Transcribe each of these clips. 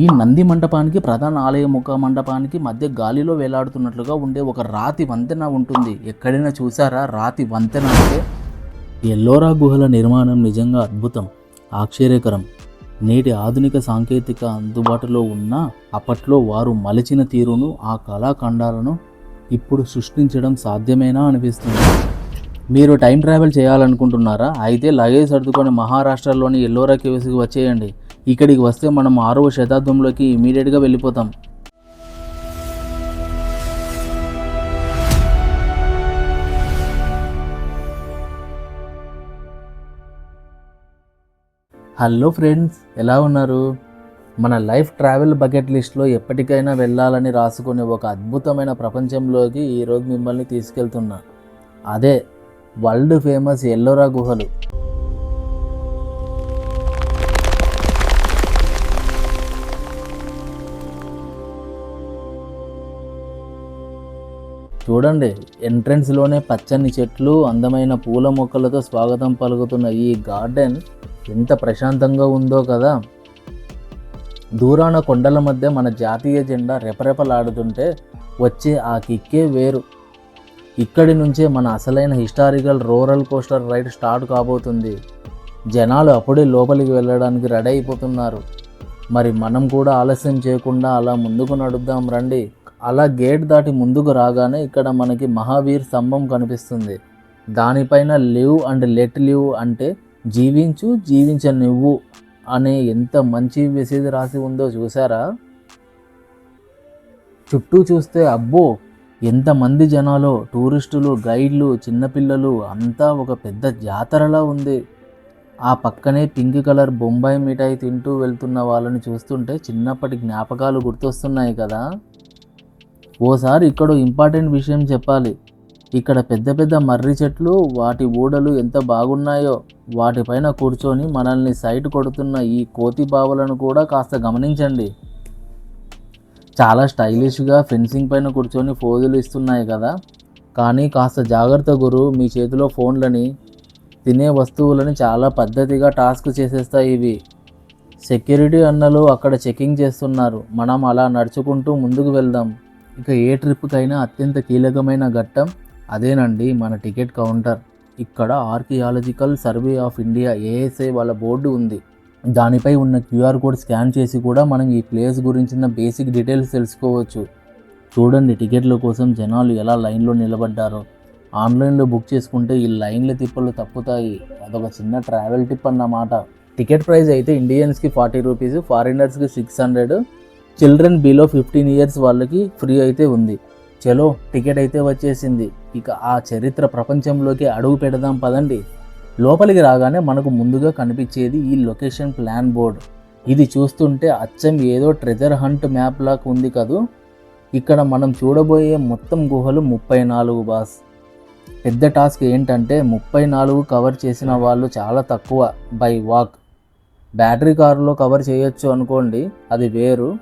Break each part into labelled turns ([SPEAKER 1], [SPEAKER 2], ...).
[SPEAKER 1] ఈ నంది మండపానికి ప్రధాన ఆలయ ముఖ మండపానికి మధ్య గాలిలో వేలాడుతున్నట్లుగా ఉండే ఒక రాతి వంతెన ఉంటుంది. ఎక్కడైనా చూసారా రాతి వంతెన అంటే? ఎల్లోరా గుహల నిర్మాణం నిజంగా అద్భుతం, ఆశ్చర్యకరం. నేటి ఆధునిక సాంకేతిక అందుబాటులో ఉన్న అప్పట్లో వారు మలిచిన తీరును, ఆ కళాఖండాలను ఇప్పుడు సృష్టించడం సాధ్యమేనా అనిపిస్తుంది. మీరు టైం ట్రావెల్ చేయాలనుకుంటున్నారా? అయితే లగేజ్ సర్దుకొని మహారాష్ట్రలోని ఎల్లోరా కేవ్స్కి వచ్చేయండి. ఇక్కడికి వస్తే మనం 6వ శతాబ్దంలోకి ఇమీడియట్గా వెళ్ళిపోతాం. హలో ఫ్రెండ్స్, ఎలా ఉన్నారు? మన లైఫ్ ట్రావెల్ బకెట్ లిస్ట్లో ఎప్పటికైనా వెళ్ళాలని రాసుకునే ఒక అద్భుతమైన ప్రపంచంలోకి ఈరోజు మిమ్మల్ని తీసుకెళ్తున్నా. అదే వరల్డ్ ఫేమస్ ఎల్లోరా గుహలు. చూడండి, ఎంట్రన్స్లోనే పచ్చని చెట్లు, అందమైన పూల మొక్కలతో స్వాగతం పలుకుతున్న ఈ గార్డెన్ ఎంత ప్రశాంతంగా ఉందో కదా. దూరాన కొండల మధ్య మన జాతీయ జెండా రెపరెపలాడుతుంటే వచ్చే ఆ కిక్కే వేరు. ఇక్కడి నుంచే మన అసలైన historical roller coaster ride start కాబోతుంది. జనాలు అప్పుడే లోపలికి వెళ్ళడానికి రెడీ అయిపోతున్నారు. మరి మనం కూడా ఆలస్యం చేయకుండా అలా ముందుకు నడుద్దాం రండి. అలా గేట్ దాటి ముందుకు రాగానే ఇక్కడ మనకి మహావీర్ స్తంభం కనిపిస్తుంది. దానిపైన లివ్ అండ్ లెట్ లివ్ అంటే జీవించు జీవించ నువ్వు అనే ఎంత మంచి మెసేజ్ రాసి ఉందో చూసారా? చుట్టూ చూస్తే అబ్బో ఎంతమంది జనాలు, టూరిస్టులు, గైడ్లు, చిన్నపిల్లలు, అంతా ఒక పెద్ద జాతరలా ఉంది. ఆ పక్కనే పింక్ కలర్ బొంబాయి మిఠాయి తింటూ వెళ్తున్న వాళ్ళని చూస్తుంటే చిన్నప్పటి జ్ఞాపకాలు గుర్తొస్తున్నాయి కదా. ఓసారి ఇక్కడ ఇంపార్టెంట్ విషయం చెప్పాలి. ఇక్కడ పెద్ద పెద్ద మర్రి చెట్లు, వాటి ఊడలు ఎంత బాగున్నాయో. వాటిపైన కూర్చొని మనల్ని సైట్ కొడుతున్న ఈ కోతి బావలను కూడా కాస్త గమనించండి. చాలా స్టైలిష్గా ఫెన్సింగ్ పైన కూర్చొని ఫోజులు ఇస్తున్నాయి కదా. కానీ కాస్త జాగ్రత్త గురు, మీ చేతిలో ఫోన్లని, తినే వస్తువులని చాలా పద్ధతిగా టాస్క్ చేసేస్తాయి ఇవి. సెక్యూరిటీ అన్నలు అక్కడ చెకింగ్ చేస్తున్నారు. మనం అలా నడుచుకుంటూ ముందుకు వెళ్దాం. ఇక ఏ ట్రిప్కైనా అత్యంత కీలకమైన ఘట్టం అదేనండి, మన టికెట్ కౌంటర్. ఇక్కడ archaeological survey of India ASI వాళ్ళ బోర్డు ఉంది. దానిపై ఉన్న QR కోడ్ స్కాన్ చేసి కూడా మనం ఈ ప్లేస్ గురించిన బేసిక్ డీటెయిల్స్ తెలుసుకోవచ్చు. చూడండి, టికెట్ల కోసం జనాలు ఎలా లైన్లో నిలబడ్డారో. ఆన్లైన్లో బుక్ చేసుకుంటే ఈ లైన్ల తిప్పలు తప్పుతాయి. అదొక చిన్న ట్రావెల్ టిప్ అన్నమాట. టికెట్ ప్రైస్ అయితే ఇండియన్స్కి 40 రూపీస్, ఫారినర్స్కి 600, చిల్డ్రన్ బిలో 15 ఇయర్స్ వాళ్ళకి ఫ్రీ అయితే ఉంది. చలో, టికెట్ అయితే వచ్చేసింది. ఇక ఆ చరిత్ర ప్రపంచంలోకి అడుగు పెడదాం పదండి. లోపలికి రాగానే మనకు ముందుగా కనిపించేది ఈ లొకేషన్ ప్లాన్ బోర్డ్. ఇది చూస్తుంటే అచ్చం ఏదో ట్రెజర్ హంట్ మ్యాప్ లాగా ఉంది కదూ. ఇక్కడ మనం చూడబోయే మొత్తం గుహలు 34 బాస్. పెద్ద టాస్క్ ఏంటంటే 34 కవర్ చేసిన వాళ్ళు చాలా తక్కువ బై వాక్. బ్యాటరీ కారులో కవర్ చేయొచ్చు అనుకోండి, అది వేరు.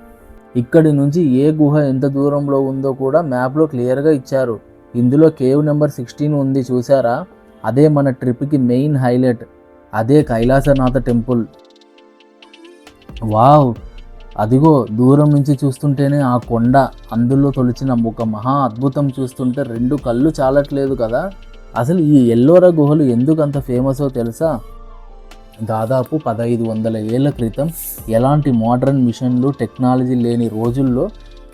[SPEAKER 1] ఇక్కడి నుంచి ఏ గుహ ఎంత దూరంలో ఉందో కూడా మ్యాప్లో క్లియర్గా ఇచ్చారు. ఇందులో కేవ్ నెంబర్ 16 ఉంది చూసారా? అదే మన ట్రిప్కి మెయిన్ హైలైట్. అదే కైలాసనాథ టెంపుల్. వావ్, అదిగో దూరం నుంచి చూస్తుంటేనే ఆ కొండ, అందులో తొలిచిన ఒక మహా అద్భుతం చూస్తుంటే 2 కళ్ళు చాలట్లేదు కదా. అసలు ఈ ఎల్లోరా గుహలు ఎందుకు అంత ఫేమసో తెలుసా? దాదాపు 1500 ఏళ్ల క్రితం ఎలాంటి మోడర్న్ మిషన్లు, టెక్నాలజీ లేని రోజుల్లో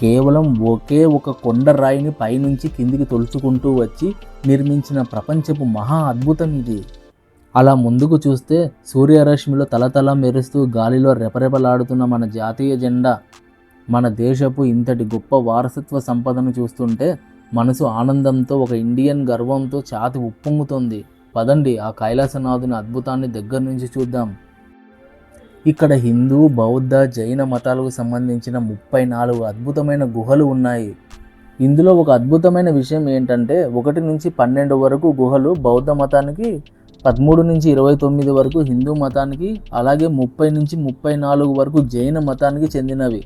[SPEAKER 1] కేవలం ఒకే ఒక కొండ రాయిని పైనుంచి కిందికి తొలుచుకుంటూ వచ్చి నిర్మించిన ప్రపంచపు మహా అద్భుతం ఇది. అలా ముందుకు చూస్తే సూర్యరశ్మిలో తలతల మెరుస్తూ గాలిలో రెపరెపలాడుతున్న మన జాతీయ జెండా. మన దేశపు ఇంతటి గొప్ప వారసత్వ సంపదను చూస్తుంటే మనసు ఆనందంతో, ఒక ఇండియన్ గర్వంతో ఛాతి ఉప్పొంగుతుంది. పదండి, ఆ కైలాసనాథుని అద్భుతాన్ని దగ్గర నుంచి చూద్దాం. ఇక్కడ హిందూ, బౌద్ధ, జైన మతాలకు సంబంధించిన 34 అద్భుతమైన గుహలు ఉన్నాయి. ఇందులో ఒక అద్భుతమైన విషయం ఏంటంటే 1 నుంచి 12 వరకు గుహలు బౌద్ధ మతానికి, 13 నుంచి 29 వరకు హిందూ మతానికి, అలాగే 30 నుంచి 34 వరకు జైన మతానికి చెందినవి.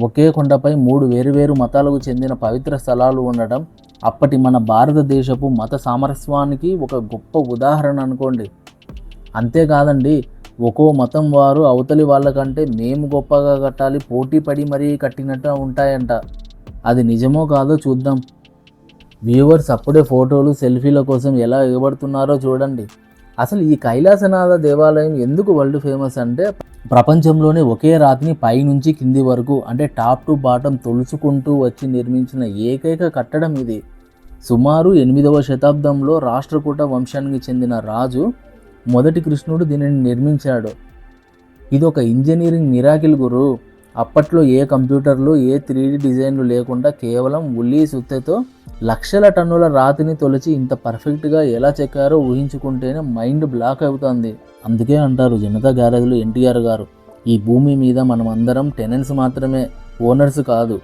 [SPEAKER 1] ఒకే కొండపై 3 వేరువేరు మతాలకు చెందిన పవిత్ర స్థలాలు ఉండడం అప్పటి మన భారతదేశపు మత సామరస్యానికి ఒక గొప్ప ఉదాహరణ అనుకోండి. అంతేకాదండి, ఒక్కో మతం వారు అవతలి వాళ్ళకంటే మేము గొప్పగా కట్టాలి పోటీ పడి మరీ కట్టినట్టు ఉంటాయంట. అది నిజమో కాదో చూద్దాం. వ్యూవర్స్ అప్పుడే ఫోటోలు సెల్ఫీల కోసం ఎలా ఎగబడుతున్నారో చూడండి. అసలు ఈ కైలాసనాథ దేవాలయం ఎందుకు వరల్డ్ ఫేమస్ అంటే, ప్రపంచంలోనే ఒకే రాతిని పైనుంచి కింది వరకు అంటే టాప్ టు బాటం తొలుచుకుంటూ వచ్చి నిర్మించిన ఏకైక కట్టడం ఇది. సుమారు 8వ శతాబ్దంలో రాష్ట్రకూట వంశానికి చెందిన రాజు మొదటి కృష్ణుడు దీనిని నిర్మించాడు. ఇది ఒక ఇంజనీరింగ్ మిరాకిల్ గురు. అప్పట్లో ఏ కంప్యూటర్లు ఏ 3D డిజైన్లు లేకుండా కేవలం ఉల్లి సుత్తెతో లక్షల టన్నుల రాతిని తొలిచి ఇంత పర్ఫెక్ట్గా ఎలా చెక్కారో ఊహించుకుంటేనే మైండ్ బ్లాక్ అవుతుంది. అందుకే అంటారు జనతా గ్యారేజ్లో ఎన్టీఆర్ గారు, ఈ భూమి మీద మనం అందరం టెనెంట్స్ మాత్రమే, ఓనర్స్ కాదు.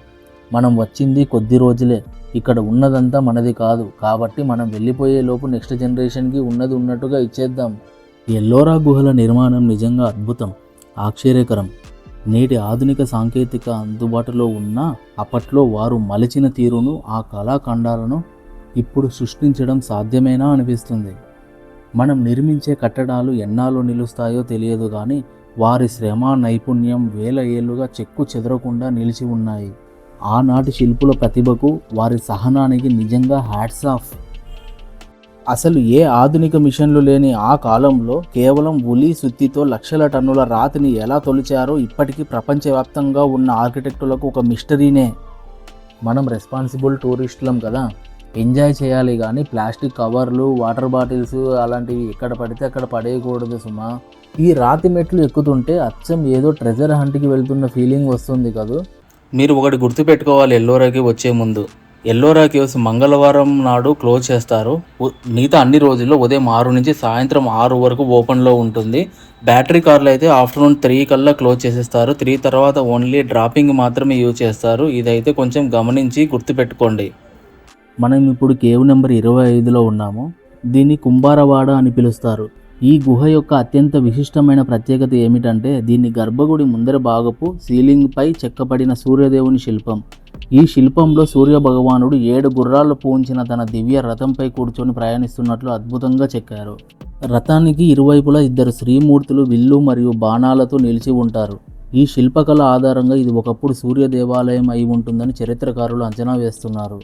[SPEAKER 1] మనం వచ్చింది కొద్ది రోజులే, ఇక్కడ ఉన్నదంతా మనది కాదు. కాబట్టి మనం వెళ్ళిపోయే లోపు నెక్స్ట్ జనరేషన్కి ఉన్నది ఉన్నట్టుగా ఇచ్చేద్దాం. ఎల్లోరా గుహల నిర్మాణం నిజంగా అద్భుతం, ఆశ్చర్యకరం. నేటి ఆధునిక సాంకేతిక అందుబాటులో ఉన్న అప్పట్లో వారు మలిచిన తీరును, ఆ కళాఖండాలను ఇప్పుడు సృష్టించడం సాధ్యమేనా అనిపిస్తుంది. మనం నిర్మించే కట్టడాలు ఎన్నాళ్ళు నిలుస్తాయో తెలియదు, కానీ వారి శ్రమ నైపుణ్యం వేల ఏళ్లుగా చెక్కు చెదరకుండా నిలిచి ఉన్నాయి. ఆనాటి శిల్పుల ప్రతిభకు, వారి సహనానికి నిజంగా హ్యాట్స్ ఆఫ్. అసలు ఏ ఆధునిక మిషన్లు లేని ఆ కాలంలో కేవలం ఉలి సుత్తితో లక్షల టన్నుల రాతిని ఎలా తొలిచారో ఇప్పటికీ ప్రపంచవ్యాప్తంగా ఉన్న ఆర్కిటెక్టులకు ఒక మిస్టరీనే. మనం రెస్పాన్సిబుల్ టూరిస్టులం కదా, ఎంజాయ్ చేయాలి, కానీ ప్లాస్టిక్ కవర్లు, వాటర్ బాటిల్స్ అలాంటివి ఎక్కడ పడితే అక్కడ పడేయకూడదు సుమా. ఈ రాతి మెట్లు ఎక్కుతుంటే అచ్చం ఏదో ట్రెజర్ హంట్కి వెళ్తున్న ఫీలింగ్ వస్తుంది కదా. మీరు ఒకటి గుర్తుపెట్టుకోవాలి, ఎల్లోరాకి వచ్చే ముందు ఎల్లోరా కేవ్స్ మంగళవారం నాడు క్లోజ్ చేస్తారు. మిగతా అన్ని రోజుల్లో ఉదయం 6 నుంచి సాయంత్రం 6 వరకు ఓపెన్లో ఉంటుంది. బ్యాటరీ కార్లు అయితే ఆఫ్టర్నూన్ 3 కల్లా క్లోజ్ చేసేస్తారు. 3 తర్వాత ఓన్లీ డ్రాపింగ్ మాత్రమే యూజ్ చేస్తారు. ఇదైతే కొంచెం గమనించి గుర్తుపెట్టుకోండి. మనం ఇప్పుడు కేవ్ నెంబర్ 25లో ఉన్నాము. దీన్ని కుంభారవాడ అని పిలుస్తారు. ఈ గుహ యొక్క అత్యంత విశిష్టమైన ప్రత్యేకత ఏమిటంటే, దీన్ని గర్భగుడి ముందర భాగపు సీలింగ్పై చెక్కబడిన సూర్యదేవుని శిల్పం. ఈ శిల్పంలో సూర్య భగవానుడు 7 గుర్రాలు పూంచిన తన దివ్య రథంపై కూర్చొని ప్రయాణిస్తున్నట్లు అద్భుతంగా చెక్కారు. రథానికి ఇరువైపులా 2 శ్రీమూర్తులు విల్లు మరియు బాణాలతో నిలిచి ఉంటారు. ఈ శిల్పకళ ఆధారంగా ఇది ఒకప్పుడు సూర్య దేవాలయం అయి ఉంటుందని చరిత్రకారులు అంచనా వేస్తున్నారు.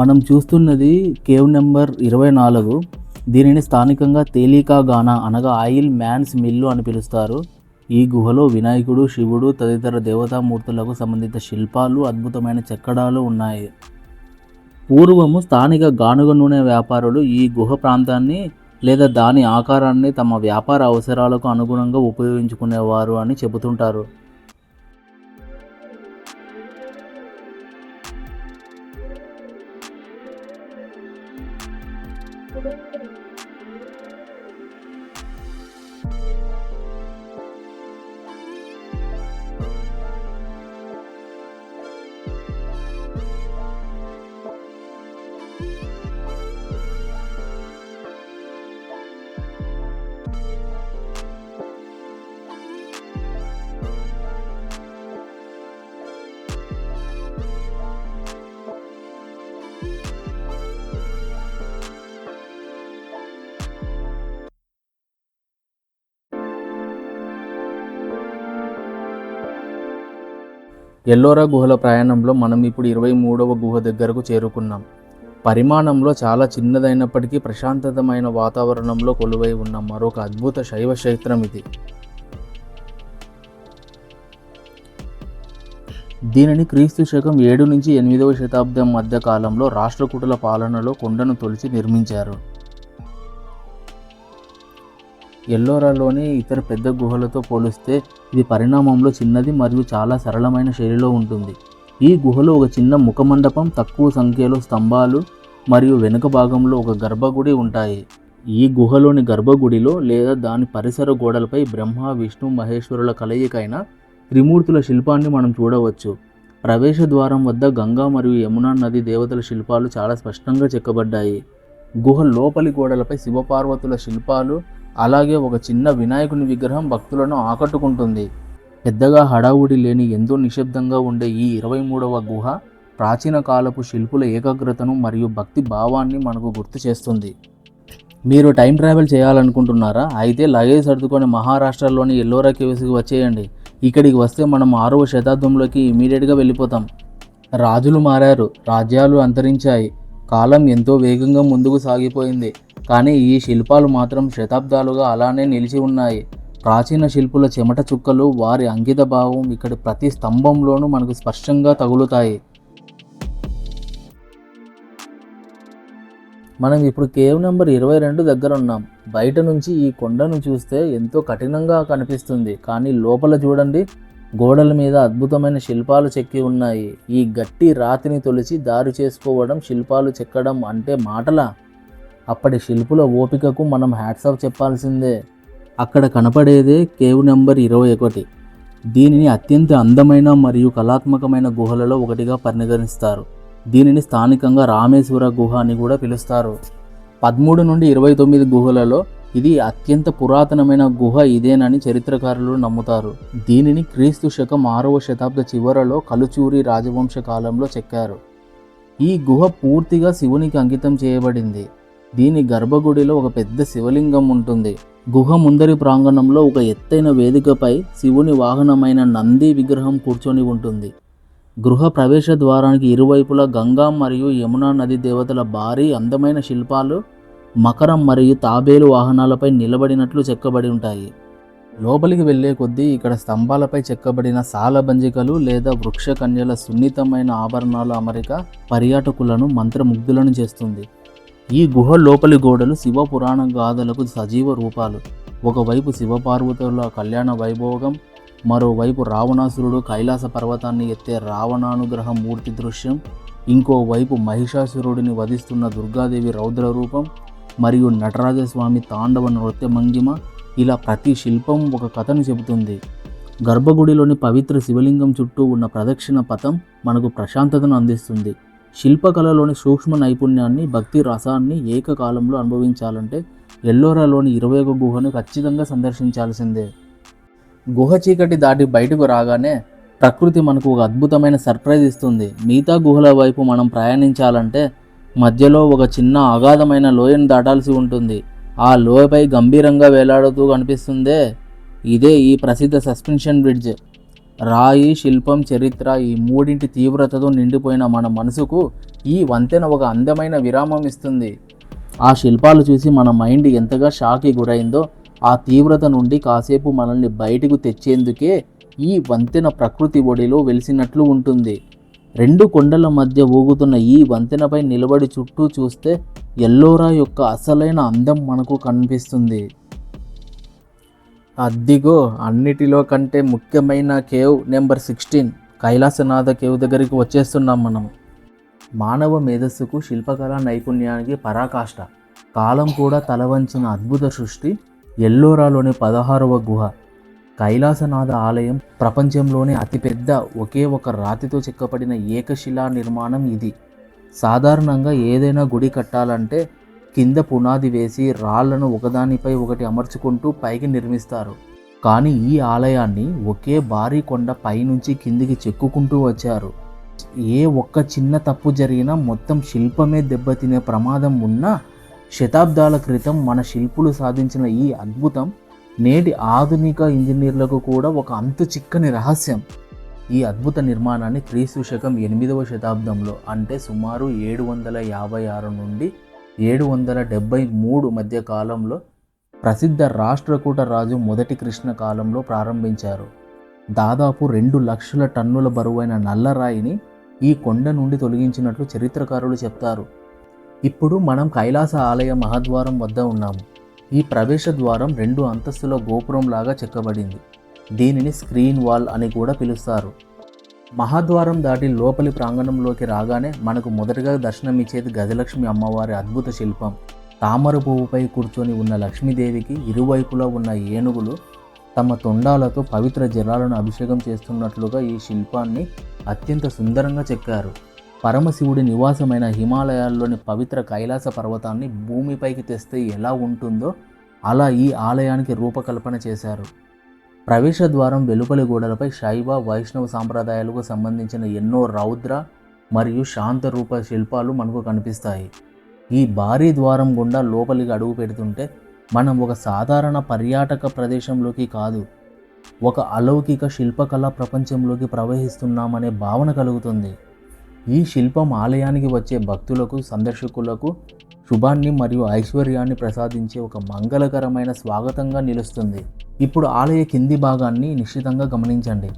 [SPEAKER 1] మనం చూస్తున్నది కేవ్ నెంబర్ 24. దీనిని స్థానికంగా తేలికాగానా అనగా ఆయిల్ మ్యాన్స్ మిల్లు అని పిలుస్తారు. ఈ గుహలో వినాయకుడు, శివుడు తదితర దేవతామూర్తులకు సంబంధిత శిల్పాలు, అద్భుతమైన చెక్కడాలు ఉన్నాయి. పూర్వము స్థానిక గానుగ నూనె వ్యాపారులు ఈ గుహ ప్రాంతాన్ని లేదా దాని ఆకారాన్ని తమ వ్యాపార అవసరాలకు అనుగుణంగా ఉపయోగించుకునేవారు అని చెబుతుంటారు. ఎల్లోరా గుహల ప్రయాణంలో మనం ఇప్పుడు 23వ గుహ దగ్గరకు చేరుకున్నాం. పరిమాణంలో చాలా చిన్నదైనప్పటికీ ప్రశాంతమైన వాతావరణంలో కొలువై ఉన్న మరొక అద్భుత శైవ క్షేత్రం ఇది. దీనిని క్రీస్తు శకం 7 నుంచి 8వ శతాబ్దం మధ్య కాలంలో రాష్ట్రకూటుల పాలనలో కొండను తొలిచి నిర్మించారు. ఎల్లోరాలోని ఇతర పెద్ద గుహలతో పోలిస్తే ఇది పరిణామంలో చిన్నది మరియు చాలా సరళమైన శైలిలో ఉంటుంది. ఈ గుహలో ఒక చిన్న ముఖమండపం, తక్కువ సంఖ్యలో స్తంభాలు మరియు వెనుక భాగంలో ఒక గర్భగుడి ఉంటాయి. ఈ గుహలోని గర్భగుడిలో లేదా దాని పరిసర గోడలపై బ్రహ్మ, విష్ణు, మహేశ్వరుల కలయికైన త్రిమూర్తుల శిల్పాన్ని మనం చూడవచ్చు. ప్రవేశ ద్వారం వద్ద గంగా మరియు యమునా నది దేవతల శిల్పాలు చాలా స్పష్టంగా చెక్కబడ్డాయి. గుహ లోపలి గోడలపై శివపార్వతుల శిల్పాలు, అలాగే ఒక చిన్న వినాయకుని విగ్రహం భక్తులను ఆకట్టుకుంటుంది. పెద్దగా హడావుడి లేని ఎంతో నిశ్శబ్దంగా ఉండే ఈ 23వ గుహ ప్రాచీన కాలపు శిల్పుల ఏకాగ్రతను మరియు భక్తి భావాన్ని మనకు గుర్తు చేస్తుంది. మీరు టైం ట్రావెల్ చేయాలనుకుంటున్నారా? అయితే లగేజ్ సర్దుకొని మహారాష్ట్రలోని ఎల్లోరా కేవ్స్కి వచ్చేయండి. ఇక్కడికి వస్తే మనం 6వ శతాబ్దంలోకి ఇమీడియట్గా వెళ్ళిపోతాం. రాజులు మారారు, రాజ్యాలు అంతరించాయి, కాలం ఎంతో వేగంగా ముందుకు సాగిపోయింది. కానీ ఈ శిల్పాలు మాత్రం శతాబ్దాలుగా అలానే నిలిచి ఉన్నాయి. ప్రాచీన శిల్పుల చెమట చుక్కలు, వారి అంకిత భావం ఇక్కడి ప్రతి స్తంభంలోనూ మనకు స్పష్టంగా తగులుతాయి. మనం ఇప్పుడు కేవ్ నెంబర్ 22 దగ్గర ఉన్నాం. బయట నుంచి ఈ కొండను చూస్తే ఎంతో కఠినంగా కనిపిస్తుంది, కానీ లోపల చూడండి, గోడల మీద అద్భుతమైన శిల్పాలు చెక్కి ఉన్నాయి. ఈ గట్టి రాతిని తొలిచి దారి చేసుకోవడం, శిల్పాలు చెక్కడం అంటే మాటలా? అప్పటి శిల్పుల ఓపికకు మనం హ్యాట్స్ ఆఫ్ చెప్పాల్సిందే. అక్కడ కనపడేదే కేవ్ నెంబర్ 21. దీనిని అత్యంత అందమైన మరియు కళాత్మకమైన గుహలలో ఒకటిగా పరిగణిస్తారు. దీనిని స్థానికంగా రామేశ్వర గుహ అని కూడా పిలుస్తారు. 13 నుండి 29 గుహలలో ఇది అత్యంత పురాతనమైన గుహ ఇదేనని చరిత్రకారులు నమ్ముతారు. దీనిని క్రీస్తు శకం 6వ శతాబ్ద చివరలో కలుచూరి రాజవంశ కాలంలో చెక్కారు. ఈ గుహ పూర్తిగా శివునికి అంకితం చేయబడింది. దీని గర్భగుడిలో ఒక పెద్ద శివలింగం ఉంటుంది. గుహ ముందరి ప్రాంగణంలో ఒక ఎత్తైన వేదికపై శివుని వాహనమైన నంది విగ్రహం కూర్చొని ఉంటుంది. గృహ ప్రవేశ ద్వారానికి ఇరువైపులా గంగా మరియు యమునా నది దేవతల భారీ అందమైన శిల్పాలు మకరం మరియు తాబేలు వాహనాలపై నిలబడినట్లు చెక్కబడి ఉంటాయి. లోపలికి వెళ్లే కొద్దీ ఇక్కడ స్తంభాలపై చెక్కబడిన సాలబంజికలు లేదా వృక్ష కన్యల సున్నితమైన ఆభరణాల అమరిక పర్యాటకులను మంత్రముగ్ధులను చేస్తుంది. ఈ గుహ లోపలి గోడలు శివ పురాణ గాథలకు సజీవ రూపాలు. ఒకవైపు శివపార్వతుల కళ్యాణ వైభోగం, మరోవైపు రావణాసురుడు కైలాస పర్వతాన్ని ఎత్తే రావణానుగ్రహ మూర్తి దృశ్యం, ఇంకోవైపు మహిషాసురుడిని వధిస్తున్న దుర్గాదేవి రౌద్ర రూపం మరియు నటరాజస్వామి తాండవ నృత్య భంగిమ. ఇలా ప్రతి శిల్పం ఒక కథను చెబుతుంది. గర్భగుడిలోని పవిత్ర శివలింగం చుట్టూ ఉన్న ప్రదక్షిణ పథం మనకు ప్రశాంతతను అందిస్తుంది. శిల్పకళలోని సూక్ష్మ నైపుణ్యాన్ని, భక్తి రసాన్ని ఏకకాలంలో అనుభవించాలంటే ఎల్లోరాలోని 21 గుహను ఖచ్చితంగా సందర్శించాల్సిందే. గుహ చీకటి దాటి బయటకు రాగానే ప్రకృతి మనకు ఒక అద్భుతమైన సర్ప్రైజ్ ఇస్తుంది. మిగతా గుహల వైపు మనం ప్రయాణించాలంటే మధ్యలో ఒక చిన్న అగాధమైన లోయను దాటాల్సి ఉంటుంది. ఆ లోయపై గంభీరంగా వేలాడుతూ కనిపిస్తుందే, ఇదే ఈ ప్రసిద్ధ సస్పెన్షన్ బ్రిడ్జ్. రాయి, శిల్పం, చరిత్ర ఈ మూడింటి తీవ్రతతో నిండిపోయిన మన మనసుకు ఈ వంతెన ఒక అందమైన విరామం ఇస్తుంది. ఆ శిల్పాలు చూసి మన మైండ్ ఎంతగా షాక్కి గురైందో, ఆ తీవ్రత నుండి కాసేపు మనల్ని బయటకు తెచ్చేందుకే ఈ వంతెన ప్రకృతి ఒడిలో వెలిసినట్లు ఉంటుంది. 2 కొండల మధ్య ఊగుతున్న ఈ వంతెనపై నిలబడి చుట్టూ చూస్తే ఎల్లోరా యొక్క అసలైన అందం మనకు కనిపిస్తుంది. అద్దిగో, అన్నిటిలో కంటే ముఖ్యమైన కేవ్ నెంబర్ 16 కైలాసనాథ కేవ్ దగ్గరికి వచ్చేస్తున్నాం మనం. మానవ మేధస్సుకు, శిల్పకళా నైపుణ్యానికి పరాకాష్ట. కాలం కూడా తలవంచిన అద్భుత సృష్టి ఎల్లోరాలోని 16వ గుహ. కైలాసనాథ ఆలయం ప్రపంచంలోనే అతిపెద్ద ఒకే ఒక రాతితో చెక్కబడిన ఏకశిలా నిర్మాణం ఇది. సాధారణంగా ఏదైనా గుడి కట్టాలంటే కింద పునాది వేసి రాళ్లను ఒకదానిపై ఒకటి అమర్చుకుంటూ పైకి నిర్మిస్తారు. కానీ ఈ ఆలయాన్ని ఒకే భారీ కొండ పైనుంచి కిందికి చెక్కుకుంటూ వచ్చారు. ఏ ఒక్క చిన్న తప్పు జరిగినా మొత్తం శిల్పమే దెబ్బతినే ప్రమాదం ఉన్నా శతాబ్దాల క్రితం మన శిల్పులు సాధించిన ఈ అద్భుతం నేటి ఆధునిక ఇంజనీర్లకు కూడా ఒక అంతు చిక్కని రహస్యం. ఈ అద్భుత నిర్మాణాన్ని క్రీస్తు శకం 8వ శతాబ్దంలో, అంటే సుమారు 756 నుండి 773 మధ్య కాలంలో ప్రసిద్ధ రాష్ట్రకూట రాజు మొదటి కృష్ణ కాలంలో ప్రారంభించారు. దాదాపు 2 లక్షల టన్నుల బరువైన నల్లరాయిని ఈ కొండ నుండి తొలగించినట్లు చరిత్రకారులు చెప్తారు. ఇప్పుడు మనం కైలాస ఆలయ మహాద్వారం వద్ద ఉన్నాము. ఈ ప్రవేశ ద్వారం 2 అంతస్తుల గోపురంలాగా చెక్కబడింది. దీనిని స్క్రీన్ వాల్ అని కూడా పిలుస్తారు. మహాద్వారం దాటి లోపలి ప్రాంగణంలోకి రాగానే మనకు మొదటగా దర్శనమిచ్చేది గజలక్ష్మి అమ్మవారి అద్భుత శిల్పం. తామర పువ్వుపై కూర్చొని ఉన్న లక్ష్మీదేవికి ఇరువైపులా ఉన్న ఏనుగులు తమ తొండాలతో పవిత్ర జలాలను అభిషేకం చేస్తున్నట్లుగా ఈ శిల్పాన్ని అత్యంత సుందరంగా చెక్కారు. పరమశివుడి నివాసమైన హిమాలయాల్లోని పవిత్ర కైలాస పర్వతాన్ని భూమిపైకి తెస్తే ఎలా ఉంటుందో అలా ఈ ఆలయానికి రూపకల్పన చేశారు. ప్రవేశ ద్వారం వెలుపలి గోడలపై శైవ, వైష్ణవ సాంప్రదాయాలకు సంబంధించిన ఎన్నో రౌద్ర మరియు శాంత రూప శిల్పాలు మనకు కనిపిస్తాయి. ఈ భారీ ద్వారం గుండా లోపలికి అడుగు పెడుతుంటే మనం ఒక సాధారణ పర్యాటక ప్రదేశంలోకి కాదు, ఒక అలౌకిక శిల్పకళా ప్రపంచంలోకి ప్రవహిస్తున్నామనే భావన కలుగుతుంది. ఈ శిల్పం ఆలయానికి వచ్చే భక్తులకు, సందర్శకులకు శుభాన్ని మరియు ఐశ్వర్యాన్ని ప్రసాదించే ఒక మంగళకరమైన స్వాగతంగా నిలుస్తుంది. ఇప్పుడు ఆలయ కింది భాగాన్ని నిశ్చితంగా గమనించండి.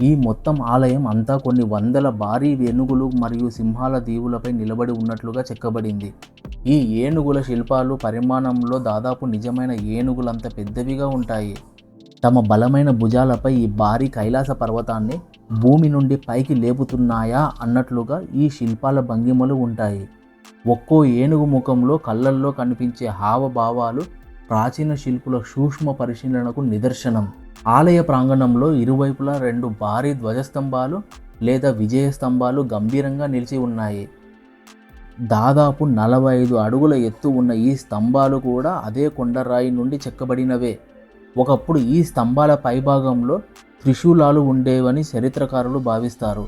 [SPEAKER 1] ఈ మొత్తం ఆలయం అంతా కొన్ని వందల భారీ ఏనుగులు మరియు సింహాల దీవులపై నిలబడి ఉన్నట్లుగా చెక్కబడింది. ఈ ఏనుగుల శిల్పాలు పరిమాణంలో దాదాపు నిజమైన ఏనుగులంత పెద్దవిగా ఉంటాయి. తమ బలమైన భుజాలపై ఈ భారీ కైలాస పర్వతాన్ని భూమి నుండి పైకి లేపుతున్నాయా అన్నట్లుగా ఈ శిల్పాల భంగిమలు ఉంటాయి. ఒక్కో ఏనుగు ముఖంలో, కళ్ళల్లో కనిపించే హావభావాలు ప్రాచీన శిల్పుల సూక్ష్మ పరిశీలనకు నిదర్శనం. ఆలయ ప్రాంగణంలో ఇరువైపులా 2 భారీ ధ్వజస్తంభాలు లేదా విజయ స్తంభాలు గంభీరంగా నిలిచి ఉన్నాయి. దాదాపు 45 అడుగుల ఎత్తు ఉన్న ఈ స్తంభాలు కూడా అదే కొండరాయి నుండి చెక్కబడినవే. ఒకప్పుడు ఈ స్తంభాల పైభాగంలో త్రిశూలాలు ఉండేవని చరిత్రకారులు భావిస్తారు.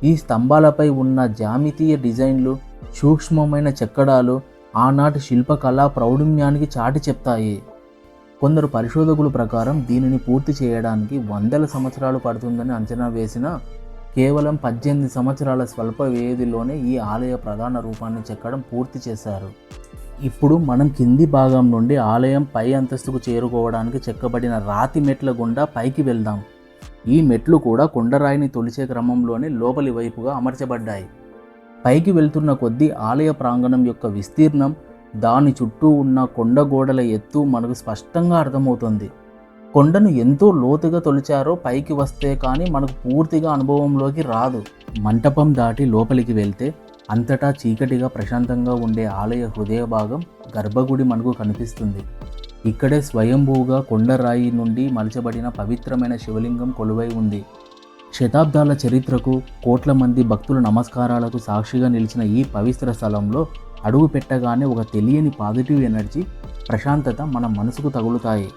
[SPEAKER 1] ఈ స్తంభాలపై ఉన్న జ్యామితీయ డిజైన్లు, సూక్ష్మమైన చెక్కడాలు ఆనాటి శిల్పకళా ప్రౌఢిమ్యానికి చాటి చెప్తాయి. కొందరు పరిశోధకుల ప్రకారం దీనిని పూర్తి చేయడానికి వందల సంవత్సరాలు పడుతుందని అంచనా వేసినా కేవలం 18 సంవత్సరాల స్వల్ప వ్యవధిలోనే ఈ ఆలయ ప్రధాన రూపాన్ని చెక్కడం పూర్తి చేశారు. ఇప్పుడు మనం కింది భాగం నుండి ఆలయం పై అంతస్తుకు చేరుకోవడానికి చెక్కబడిన రాతి మెట్ల గుండా పైకి వెళ్దాం. ఈ మెట్లు కూడా కొండరాయిని తొలిచే క్రమంలోనే లోపలి వైపుగా అమర్చబడ్డాయి. పైకి వెళ్తున్న కొద్దీ ఆలయ ప్రాంగణం యొక్క విస్తీర్ణం, దాని చుట్టూ ఉన్న కొండ గోడల ఎత్తు మనకు స్పష్టంగా అర్థమవుతుంది. కొండను ఎంతో లోతుగా తొలిచారో పైకి వస్తే కానీ మనకు పూర్తిగా అనుభవంలోకి రాదు. మంటపం దాటి లోపలికి వెళ్తే అంతటా చీకటిగా ప్రశాంతంగా ఉండే ఆలయ హృదయ భాగం గర్భగుడి మనకు కనిపిస్తుంది. ఇక్కడే స్వయంభూగా కొండరాయి నుండి మలచబడిన పవిత్రమైన శివలింగం కొలువై ఉంది. శతాబ్దాల చరిత్రకు, కోట్ల మంది భక్తుల నమస్కారాలకు సాక్షిగా నిలిచిన ఈ పవిత్ర స్థలంలో అడుగు పెట్టగానే ఒక తెలియని పాజిటివ్ ఎనర్జీ, ప్రశాంతత మన మనసుకు తగులుతాయి.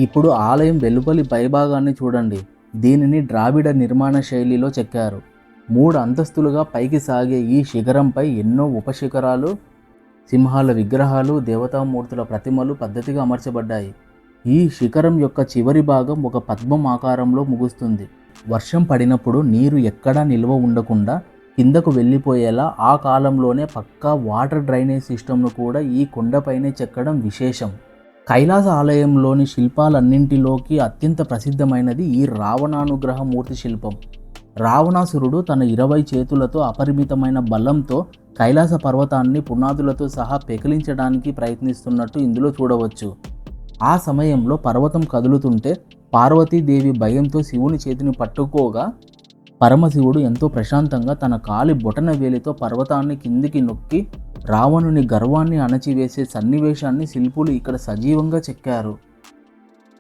[SPEAKER 1] ఇప్పుడు ఆలయం వెలుపలి పైభాగాన్ని చూడండి. దీనిని ద్రావిడ నిర్మాణ శైలిలో చెక్కారు. 3 అంతస్తులుగా పైకి సాగే ఈ శిఖరంపై ఎన్నో ఉపశిఖరాలు, సింహాల విగ్రహాలు, దేవతామూర్తుల ప్రతిమలు పద్ధతిగా అమర్చబడ్డాయి. ఈ శిఖరం యొక్క చివరి భాగం ఒక పద్మం ఆకారంలో ముగుస్తుంది. వర్షం పడినప్పుడు నీరు ఎక్కడా నిల్వ ఉండకుండా కిందకు వెళ్ళిపోయేలా ఆ కాలంలోనే పక్కా వాటర్ డ్రైనేజ్ సిస్టమ్ను కూడా ఈ కొండపైనే చెక్కడం విశేషం. కైలాస ఆలయంలోని శిల్పాలన్నింటిలోకి అత్యంత ప్రసిద్ధమైనది ఈ రావణానుగ్రహ మూర్తి శిల్పం. రావణాసురుడు తన 20 చేతులతో అపరిమితమైన బలంతో కైలాస పర్వతాన్ని పునాదులతో సహా పెకిలించడానికి ప్రయత్నిస్తున్నట్టు ఇందులో చూడవచ్చు. ఆ సమయంలో పర్వతం కదులుతుంటే పార్వతీదేవి భయంతో శివుని చేతిని పట్టుకోగా పరమశివుడు ఎంతో ప్రశాంతంగా తన కాలి బొటన వేలితో పర్వతాన్ని కిందికి నొక్కి రావణుని గర్వాన్ని అణచివేసే సన్నివేశాన్ని శిల్పులు ఇక్కడ సజీవంగా చెక్కారు.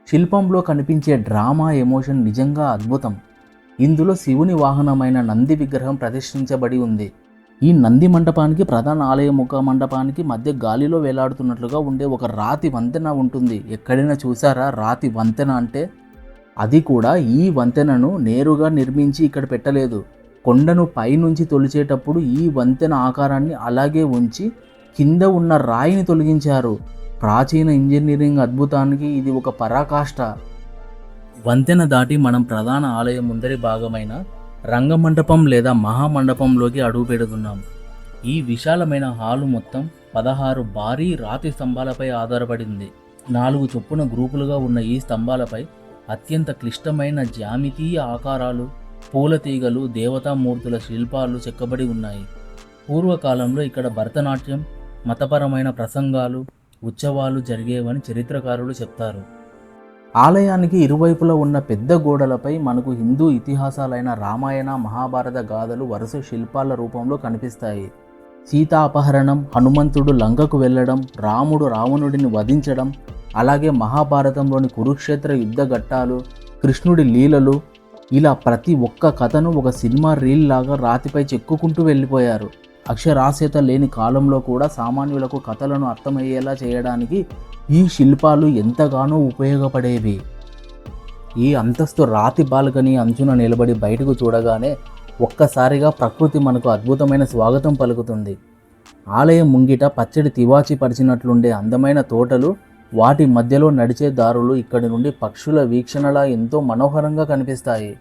[SPEAKER 1] శిల్పంలో కనిపించే డ్రామా, ఎమోషన్ నిజంగా అద్భుతం. ఇందులో శివుని వాహనమైన నంది విగ్రహం ప్రతిష్ఠించబడి ఉంది. ఈ నంది మంటపానికి, ప్రధాన ఆలయ ముఖ మండపానికి మధ్య గాలిలో వేలాడుతున్నట్లుగా ఉండే ఒక రాతి వంతెన ఉంటుంది. ఎక్కడైనా చూసారా రాతి వంతెన అంటే? అది కూడా ఈ వంతెనను నేరుగా నిర్మించి ఇక్కడ పెట్టలేదు. కొండను పైనుంచి తొలిచేటప్పుడు ఈ వంతెన ఆకారాన్ని అలాగే ఉంచి కింద ఉన్న రాయిని తొలగించారు. ప్రాచీన ఇంజనీరింగ్ అద్భుతానికి ఇది ఒక పరాకాష్ట. వంతెన దాటి మనం ప్రధాన ఆలయం ముందరి భాగమైన రంగమండపం లేదా మహామండపంలోకి అడుగు పెడుతున్నాం. ఈ విశాలమైన హాలు మొత్తం 16 భారీ రాతి స్తంభాలపై ఆధారపడింది. 4 చొప్పున గ్రూపులుగా ఉన్న ఈ స్తంభాలపై అత్యంత క్లిష్టమైన జ్యామితీయ ఆకారాలు, పూలతీగలు, దేవతామూర్తుల శిల్పాలు చెక్కబడి ఉన్నాయి. పూర్వకాలంలో ఇక్కడ భరతనాట్యం, మతపరమైన ప్రసంగాలు, ఉత్సవాలు జరిగేవని చరిత్రకారులు చెప్తారు. ఆలయానికి ఇరువైపులా ఉన్న పెద్ద గోడలపై మనకు హిందూ ఇతిహాసాలైన రామాయణ, మహాభారత గాథలు వరుస శిల్పాల రూపంలో కనిపిస్తాయి. సీతా అపహరణం, హనుమంతుడు లంకకు వెళ్ళడం, రాముడు రావణుడిని వధించడం, అలాగే మహాభారతంలోని కురుక్షేత్ర యుద్ధ ఘట్టాలు, కృష్ణుడి లీలలు, ఇలా ప్రతి ఒక్క కథను ఒక సినిమా రీల్ లాగా రాతిపై చెక్కుకుంటూ వెళ్ళిపోయారు. అక్షరాస్యత లేని కాలంలో కూడా సామాన్యులకు కథలను అర్థమయ్యేలా చేయడానికి ఈ శిల్పాలు ఎంతగానో ఉపయోగపడేవి. ఈ అంతస్తు రాతి బాల్కనీ అంచున నిలబడి బయటకు చూడగానే ఒక్కసారిగా ప్రకృతి మనకు అద్భుతమైన స్వాగతం పలుకుతుంది. ఆలయం ముంగిట పచ్చడి తివాచి పరిచినట్లుండే అందమైన తోటలు, వాటి మధ్యలో నడిచే దారులు ఇక్కడి నుండి పక్షుల వీక్షణలా ఎంతో మనోహరంగా కనిపిస్తాయి.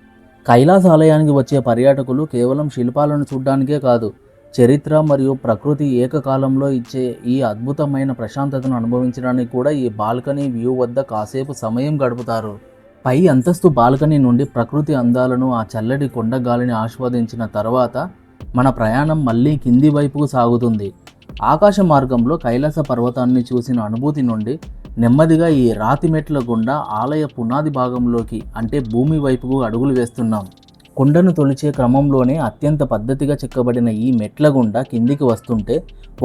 [SPEAKER 1] కైలాస ఆలయానికి వచ్చే పర్యాటకులు కేవలం శిల్పాలను చూడడానికే కాదు, చరిత్ర మరియు ప్రకృతి ఏకకాలంలో ఇచ్చే ఈ అద్భుతమైన ప్రశాంతతను అనుభవించడానికి కూడా ఈ బాల్కనీ వ్యూ వద్ద కాసేపు సమయం గడుపుతారు. పై అంతస్తు బాల్కనీ నుండి ప్రకృతి అందాలను, ఆ చల్లటి కొండ గాలిని ఆస్వాదించిన తర్వాత మన ప్రయాణం మళ్ళీ కింది వైపుకు సాగుతుంది. ఆకాశ మార్గంలో కైలాస పర్వతాన్ని చూసిన అనుభూతి నుండి నెమ్మదిగా ఈ రాతి మెట్ల గుండా ఆలయ పునాది భాగంలోకి, అంటే భూమి వైపుకు అడుగులు వేస్తున్నాం. కొండను తొలిచే క్రమంలోనే అత్యంత పద్ధతిగా చెక్కబడిన ఈ మెట్ల గుండా కిందికి వస్తుంటే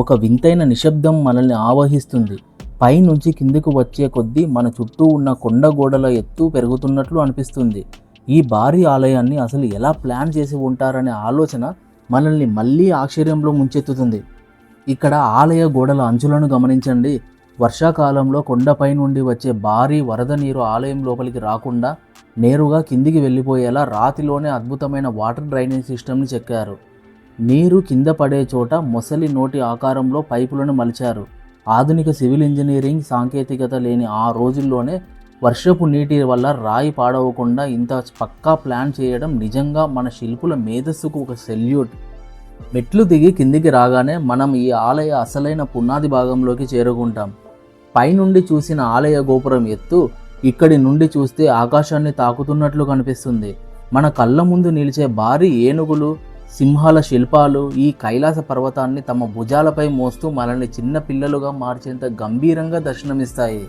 [SPEAKER 1] ఒక వింతైన నిశ్శబ్దం మనల్ని ఆవహిస్తుంది. పైనుంచి కిందికి వచ్చే కొద్దీ మన చుట్టూ ఉన్న కొండ గోడల ఎత్తు పెరుగుతున్నట్లు అనిపిస్తుంది. ఈ భారీ ఆలయాన్ని అసలు ఎలా ప్లాన్ చేసి ఉంటారనే ఆలోచన మనల్ని మళ్ళీ ఆశ్చర్యంలో ముంచెత్తుతుంది. ఇక్కడ ఆలయ గోడల అంచులను గమనించండి. వర్షాకాలంలో కొండపై నుండి వచ్చే భారీ వరద నీరు ఆలయం లోపలికి రాకుండా నేరుగా కిందికి వెళ్ళిపోయేలా రాతిలోనే అద్భుతమైన వాటర్ డ్రైనేజ్ సిస్టమ్ని చెక్కారు. నీరు కింద పడే చోట మొసలి నోటి ఆకారంలో పైపులను మలిచారు. ఆధునిక సివిల్ ఇంజనీరింగ్ సాంకేతికత లేని ఆ రోజుల్లోనే వర్షపు నీటి వల్ల రాయి పాడవకుండా ఇంత పక్కా ప్లాన్ చేయడం నిజంగా మన శిల్పుల మేధస్సుకు ఒక సెల్యూట్. మెట్లు దిగి కిందికి రాగానే మనం ఈ ఆలయ అసలైన పునాది భాగంలోకి చేరుకుంటాం. పైనుండి చూసిన ఆలయ గోపురం ఎత్తు ఇక్కడి నుండి చూస్తే ఆకాశాన్ని తాకుతున్నట్లు కనిపిస్తుంది. మన కళ్ళ ముందు నిలిచే భారీ ఏనుగులు, సింహాల శిల్పాలు ఈ కైలాస పర్వతాన్ని తమ భుజాలపై మోస్తూ మనల్ని చిన్న పిల్లలుగా మార్చేంత గంభీరంగా దర్శనమిస్తాయి.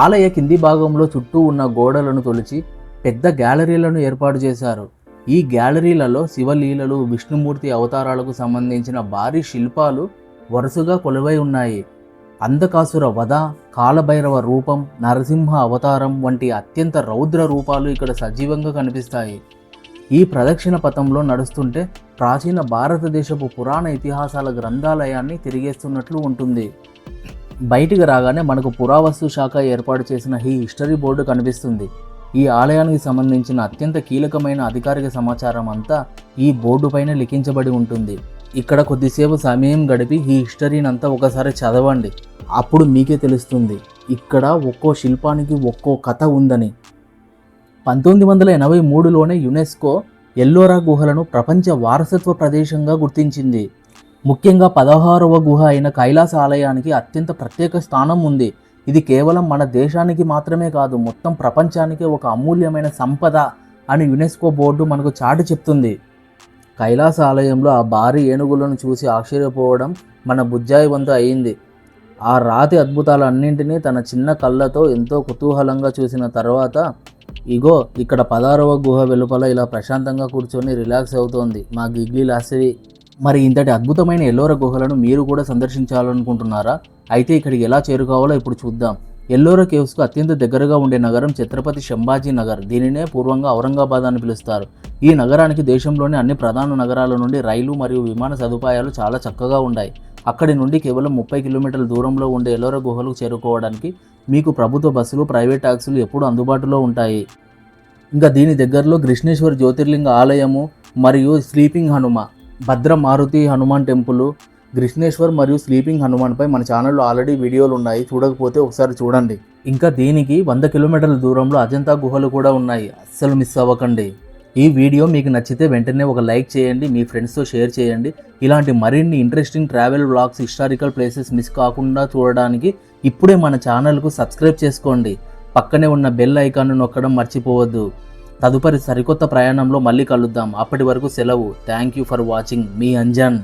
[SPEAKER 1] ఆలయ కింది భాగంలో చుట్టూ ఉన్న గోడలను తొలిచి పెద్ద గ్యాలరీలను ఏర్పాటు చేశారు. ఈ గ్యాలరీలలో శివలీలలు, విష్ణుమూర్తి అవతారాలకు సంబంధించిన భారీ శిల్పాలు వరుసగా కొలువై ఉన్నాయి. అంధకాసుర వధ, కాలభైరవ రూపం, నరసింహ అవతారం వంటి అత్యంత రౌద్ర రూపాలు ఇక్కడ సజీవంగా కనిపిస్తాయి. ఈ ప్రదక్షిణ పథంలో నడుస్తుంటే ప్రాచీన భారతదేశపు పురాణ ఇతిహాసాల గ్రంథాలయాన్ని తిరిగేస్తున్నట్లు ఉంటుంది. బయటికి రాగానే మనకు పురావస్తు శాఖ ఏర్పాటు చేసిన ఈ హిస్టరీ బోర్డు కనిపిస్తుంది. ఈ ఆలయానికి సంబంధించిన అత్యంత కీలకమైన అధికారిక సమాచారం అంతా ఈ బోర్డు పైన లిఖించబడి ఉంటుంది. ఇక్కడ కొద్దిసేపు సమయం గడిపి ఈ హిస్టరీని అంతా ఒకసారి చదవండి. అప్పుడు మీకే తెలుస్తుంది ఇక్కడ ఒక్కో శిల్పానికి ఒక్కో కథ ఉందని. 1983లోనే యునెస్కో ఎల్లోరా గుహలను ప్రపంచ వారసత్వ ప్రదేశంగా గుర్తించింది. ముఖ్యంగా 16వ గుహ అయిన కైలాస ఆలయానికి అత్యంత ప్రత్యేక స్థానం ఉంది. ఇది కేవలం మన దేశానికి మాత్రమే కాదు, మొత్తం ప్రపంచానికే ఒక అమూల్యమైన సంపద అని యునెస్కో బోర్డు మనకు చాటి చెప్తుంది. కైలాస ఆలయంలో ఆ భారీ ఏనుగులను చూసి ఆశ్చర్యపోవడం మన బుజ్జాయి వంతు అయింది. ఆ రాతి అద్భుతాలన్నింటినీ తన చిన్న కళ్ళతో ఎంతో కుతూహలంగా చూసిన తర్వాత, ఇగో ఇక్కడ 16వ గుహ వెలుపల ఇలా ప్రశాంతంగా కూర్చొని రిలాక్స్ అవుతోంది మా గిగ్లీ లాస్సీ. మరి ఇంతటి అద్భుతమైన ఎల్లోరా గుహలను మీరు కూడా సందర్శించాలనుకుంటున్నారా? అయితే ఇక్కడికి ఎలా చేరుకోవాలో ఇప్పుడు చూద్దాం. ఎల్లోరా కేవ్స్కు అత్యంత దగ్గరగా ఉండే నగరం ఛత్రపతి సంభాజీ నగర్. దీనినే పూర్వంగా ఔరంగాబాద్ అని పిలుస్తారు. ఈ నగరానికి దేశంలోని అన్ని ప్రధాన నగరాల నుండి రైలు మరియు విమాన సదుపాయాలు చాలా చక్కగా ఉన్నాయి. అక్కడి నుండి కేవలం 30 కిలోమీటర్ల దూరంలో ఉండే ఎల్లోరా గుహలకు చేరుకోవడానికి మీకు ప్రభుత్వ బస్సులు, ప్రైవేట్ ట్యాక్సీలు ఎప్పుడూ అందుబాటులో ఉంటాయి. ఇంకా దీని దగ్గరలో కృష్ణేశ్వర్ జ్యోతిర్లింగ ఆలయము మరియు స్లీపింగ్ హనుమ, భద్ర మారుతి హనుమాన్ టెంపుల్, కృష్ణేశ్వర్ మరియు స్లీపింగ్ హనుమాన్పై మన ఛానల్లో ఆల్రెడీ వీడియోలు ఉన్నాయి, చూడకపోతే ఒకసారి చూడండి. ఇంకా దీనికి 100 కిలోమీటర్ల దూరంలో అజంతా గుహలు కూడా ఉన్నాయి, అస్సలు మిస్ అవ్వకండి. ఈ వీడియో మీకు నచ్చితే వెంటనే ఒక లైక్ చేయండి, మీ ఫ్రెండ్స్తో షేర్ చేయండి. ఇలాంటి మరిన్ని interesting travel vlogs, historical places miss కాకుండా చూడడానికి ఇప్పుడే మన ఛానల్కు సబ్స్క్రైబ్ చేసుకోండి. పక్కనే ఉన్న బెల్ ఐకాన్ను నొక్కడం మర్చిపోవద్దు. తదుపరి సరికొత్త ప్రయాణంలో మళ్ళీ కలుద్దాం. అప్పటి వరకు సెలవు. Thank you for watching. Me Anjan.